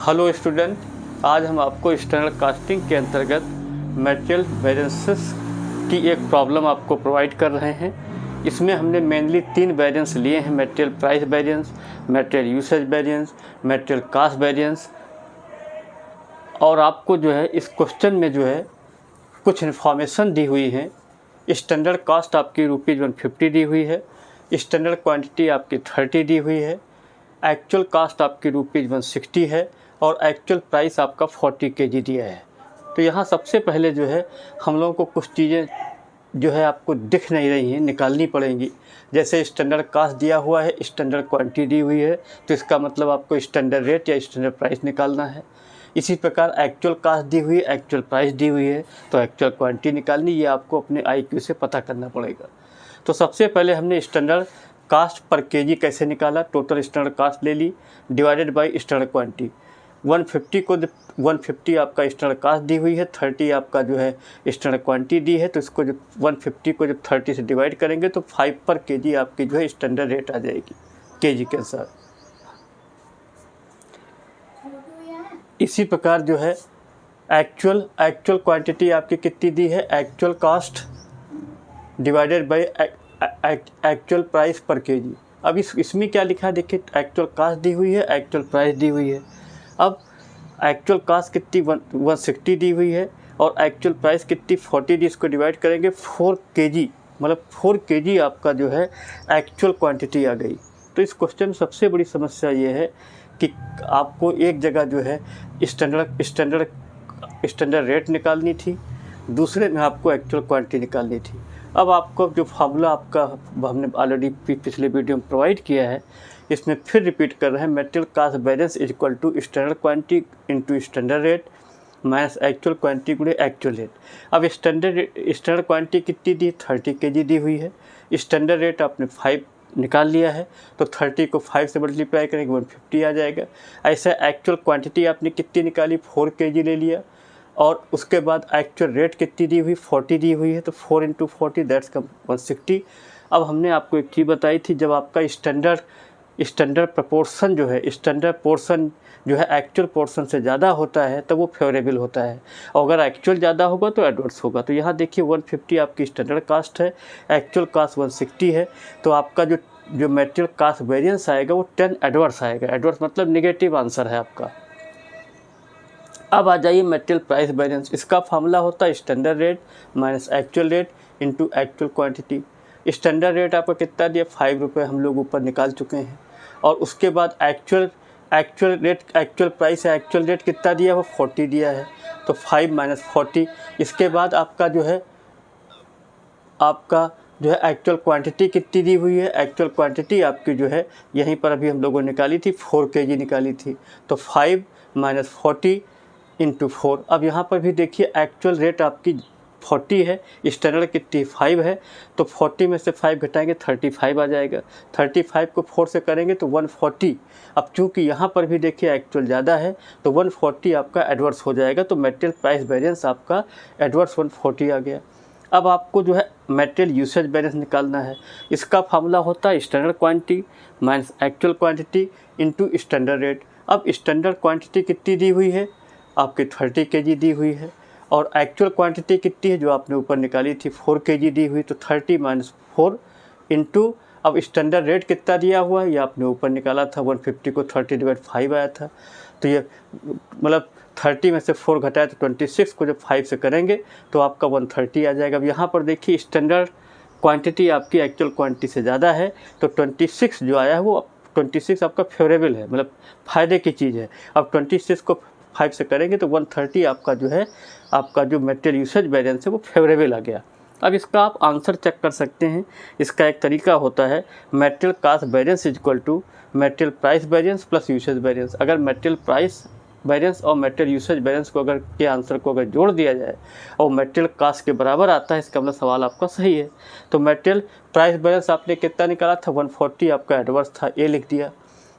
Hello student, आज हम आपको स्टैंडर्ड कास्टिंग के अंतर्गत मटेरियल वेरिएंसेस की एक प्रॉब्लम आपको प्रोवाइड कर रहे हैं। इसमें हमने मेनली 3 वेरिएंस लिए हैं: material price variance, material usage variance, material cost variance. और आपको जो है इस क्वेश्चन में जो है कुछ इन्फॉर्मेशन दी हुई है। स्टैंडर्ड कास्ट आपकी ₹150 दी हुई है, स्टैंडर्ड क्वांटिटी आपकी 30 दी हुई है, एक्चुअल कास्ट आपकी ₹160 है और एक्चुअल प्राइस आपका 40 kg दिया है। तो यहाँ सबसे पहले जो है हम लोगों को कुछ चीज़ें जो है आपको दिख नहीं रही हैं, निकालनी पड़ेंगी। जैसे स्टैंडर्ड कास्ट दिया हुआ है, स्टैंडर्ड क्वांटिटी दी हुई है, तो इसका मतलब आपको स्टैंडर्ड रेट या स्टैंडर्ड प्राइस निकालना है। इसी प्रकार एक्चुअल कास्ट दी हुई है, एक्चुअल प्राइस दी हुई है, तो एक्चुअल क्वांटिटी निकालनी, ये आपको अपने IQ से पता करना पड़ेगा। तो सबसे पहले हमने स्टैंडर्ड कास्ट पर केजी कैसे निकाला। टोटल स्टैंडर्ड कास्ट ले ली डिवाइडेड बाय स्टैंडर्ड क्वांटिटी। 150 आपका स्टैंडर्ड कास्ट दी हुई है, 30 आपका जो है स्टैंडर्ड क्वांटिटी दी है। तो इसको जब 150 को जब 30 से डिवाइड करेंगे तो 5 पर केजी आपकी जो है स्टैंडर्ड रेट आ जाएगी केजी के साथ। इसी प्रकार जो है एक्चुअल क्वांटिटी आपकी कितनी दी है, actual cost divided by actual price per KG. अब इसमें क्या लिखा है देखिए, एक्चुअल कास्ट दी हुई है, एक्चुअल प्राइस दी हुई है। अब एक्चुअल कास्ट कितनी 160 दी हुई है और एक्चुअल प्राइस कितनी 40 दी। इसको डिवाइड करेंगे 4 kg, मतलब 4 kg आपका जो है एक्चुअल क्वांटिटी आ गई। तो इस क्वेश्चन में सबसे बड़ी समस्या ये है कि आपको एक जगह जो है स्टैंडर्ड रेट निकालनी थी, दूसरे में आपको एक्चुअल क्वांटिटी निकालनी थी। अब आपको जो फार्मूला आपका हमने ऑलरेडी पिछले वीडियो में प्रोवाइड किया है, इसमें फिर रिपीट कर रहे हैं। Material cost variance is equal to standard quantity into standard rate minus actual quantity गुणे एक्चुअल रेट। अब स्टैंडर्ड क्वांटिटी कितनी दी, 30 kg दी हुई है। स्टैंडर्ड रेट आपने 5 निकाल लिया है, तो 30 को 5 से मल्टीप्लाई करेंगे 150 आ जाएगा। ऐसा एक्चुअल क्वांटिटी आपने कितनी निकाली, 4 kg ले लिया। और उसके बाद एक्चुअल रेट कितनी दी हुई, 40 दी हुई है, तो 4 × 40 दैट्स कम 160। अब हमने आपको एक चीज़ बताई थी, जब आपका स्टैंडर्ड प्रपोर्शन जो है, स्टैंडर्ड पोर्शन जो है एक्चुअल पोर्शन से ज़्यादा होता है तो वो फेवरेबल होता है, और अगर एक्चुअल ज़्यादा होगा तो एडवर्स होगा। तो यहाँ देखिए 150 आपकी स्टैंडर्ड कास्ट है, एक्चुअल कास्ट 160 है, तो आपका जो मटेरियल कास्ट वेरिएंस आएगा वो 10 एडवर्स आएगा। एडवर्स मतलब नेगेटिव आंसर है आपका। अब आ जाइए मटेरियल प्राइस वेरिएंस। इसका फार्मूला होता है standard rate minus actual rate into actual quantity. Standard rate आपका कितना दिया, 5 रुपये हम लोग ऊपर निकाल चुके हैं। और उसके बाद एक्चुअल प्राइस है, एक्चुअल रेट कितना दिया, वो 40 दिया है, तो 5 - 40। इसके बाद आपका जो है एक्चुअल क्वांटिटी कितनी दी हुई है। एक्चुअल क्वांटिटी आपकी जो है यहीं पर अभी हम लोगों ने निकाली थी, 4 kg निकाली थी, तो 5 - 40 × 4। अब यहाँ पर भी देखिए एक्चुअल रेट आपकी 40 है, स्टैंडर्ड कितनी 5 है, तो 40 में से 5 घटाएंगे 35 आ जाएगा। 35 को 4 से करेंगे तो 140। अब चूँकि यहाँ पर भी देखिए एक्चुअल ज़्यादा है तो 140 आपका एडवर्स हो जाएगा, तो मटेरियल प्राइस वेरिएंस आपका एडवर्स 140 आ गया। अब आपको जो है मटेरियल यूसेज वेरिएंस निकालना है। इसका फार्मूला होता है standard quantity minus actual quantity into standard rate. अब स्टैंडर्ड क्वांटिटी कितनी दी हुई है, आपकी 30 kg दी हुई है, और एक्चुअल क्वांटिटी कितनी है जो आपने ऊपर निकाली थी, 4 kg दी हुई, तो 30 - 4 इंटू, अब स्टैंडर्ड रेट कितना दिया हुआ है ये आपने ऊपर निकाला था, 150 को 30/5 आया था, तो ये मतलब 30 में से 4 घटाया तो 26 को जब 5 से करेंगे तो आपका 130 आ जाएगा। अब यहाँ पर देखिए स्टैंडर्ड क्वांटिटी आपकी एक्चुअल क्वांटिटी से ज़्यादा है, तो 26 जो आया है वो 26 आपका फेवरेबल है, मतलब फ़ायदे की चीज़ है। अब 26 को 5 से करेंगे तो 130 आपका जो है आपका जो मटेरियल यूसेज वेरिएंस है वो फेवरेबल आ गया। अब इसका आप आंसर चेक कर सकते हैं। इसका एक तरीका होता है material cost variance is equal to material price variance plus usage variance. अगर मटेरियल प्राइस वेरिएंस और मटेरियल यूसेज वेरिएंस को के आंसर को अगर जोड़ दिया जाए और मटेरियल कास्ट के बराबर आता है, इसका मतलब सवाल आपका सही है। तो मटेरियल प्राइस वेरिएंस आपने कितना निकाला था, 140 आपका एडवर्स था, ए लिख दिया।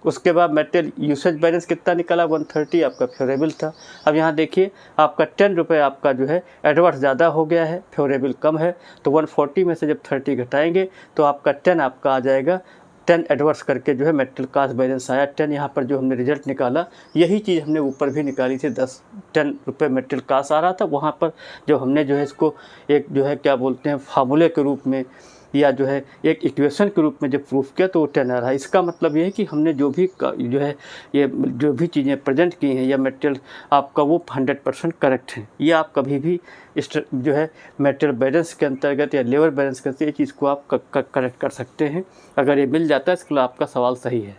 उसके बाद मटेरियल यूसेज बैलेंस कितना निकला, 130 आपका फेवरेबल था। अब यहाँ देखिए आपका 10 रुपये आपका जो है एडवर्स ज़्यादा हो गया है, फेवरेबल कम है, तो 140 में से जब 30 घटाएंगे तो आपका 10 आपका आ जाएगा 10 एडवर्स करके जो है मेटेरियल कास्ट बैलेंस आया 10। यहाँ पर जो हमने रिजल्ट निकाला यही चीज़ हमने ऊपर भी निकाली थी, 10 रुपये मेटेरियल कास्ट आ रहा था। वहाँ पर जो हमने जो है इसको एक जो है क्या बोलते हैं फार्मूले के रूप में या जो है एक इक्वेशन के रूप में जब प्रूफ किया तो वो 10 आ रहा है। इसका मतलब ये है कि हमने जो भी जो है ये जो भी चीज़ें प्रेजेंट की हैं या मटेरियल आपका वो 100% करेक्ट है। ये आप कभी भी इस जो है मटेरियल बैलेंस के अंतर्गत या लेबर बैलेंस के अंतर्गत ये चीज़ को आप करेक्ट कर सकते हैं। अगर ये मिल जाता है इसके लिए आपका सवाल सही है।